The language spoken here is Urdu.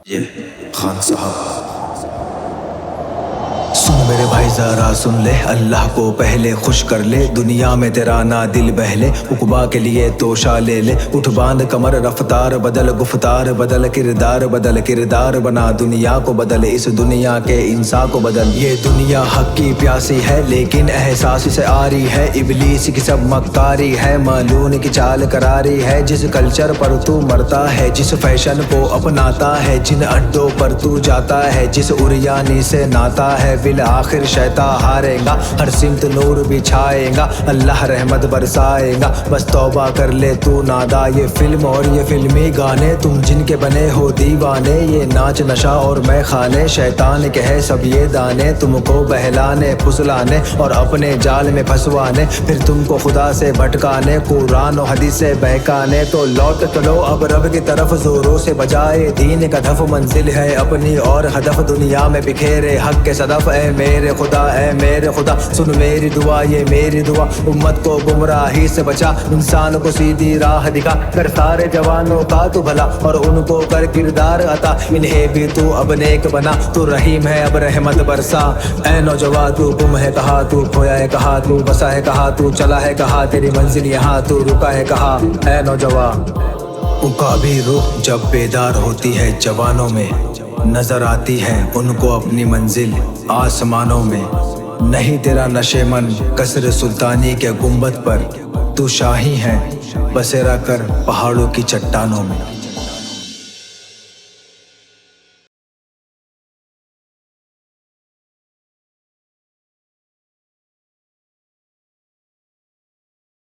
یہ خان صاحب سن میرے بھائی ذرا سن لے، اللہ کو پہلے خوش کر لے، دنیا میں تیرا نہ دل بہلے، عقبا کے لیے توشہ لے لے، اٹھ باندھ کمر، رفتار بدل، گفتار بدل، کردار بدل، کردار بنا دنیا کو بدل، اس دنیا کے انسان کو بدل۔ یہ دنیا حق کی پیاسی ہے لیکن احساس سے آری ہے، ابلیس کی سب مکاری ہے، مالون کی چال کراری ہے، جس کلچر پر تو مرتا ہے، جس فیشن کو اپناتا ہے، جن اڈوں پر تو جاتا ہے، جس اریانی سے ناتا ہے، بالآخر شیطان ہارے گا، ہر سمت نور بچھائے گا، اللہ رحمت برسائے گا، بس توبہ کر لے تو نادا۔ یہ فلم اور یہ فلمی گانے تم جن کے بنے ہو دیوانے، یہ ناچ نشہ اور میں خانے، شیطان کے ہے سب یہ دانے، تم کو بہلانے پھسلانے اور اپنے جال میں پھنسوانے، پھر تم کو خدا سے بھٹکانے، قرآن و حدیث سے بہکانے۔ تو لوٹ چلو اب رب کی طرف زوروں سے بجائے، دین کا دف منزل ہے اپنی اور ہدف، دنیا میں بکھیرے حق کے صدف، اے میرے خدا اے میرے خدا سن میری دعا، یہ میری دعا، امت کو گمراہی سے بچا، انسان کو سیدھی راہ دکھا، کر سارے جوانوں کا تو بھلا اور ان کو کر کردار عطا، انہیں بھی تو اب نیک بنا، تو رحیم ہے اب رحمت برسا۔ اے نوجوان تو گم ہے کہاں، تو کھویا ہے کہاں، تو بسا ہے کہاں، تو چلا ہے کہاں، تیری منزل یہاں، تو رکا ہے کہاں۔ اے نوجوان کا بھی روح جب بیدار ہوتی ہے جوانوں میں، نظر آتی ہے ان کو اپنی منزل آسمانوں میں، نہیں تیرا نشے من قصر سلطانی کے گنبد پر، تو شاہی ہے بسیرا کر پہاڑوں کی چٹانوں میں۔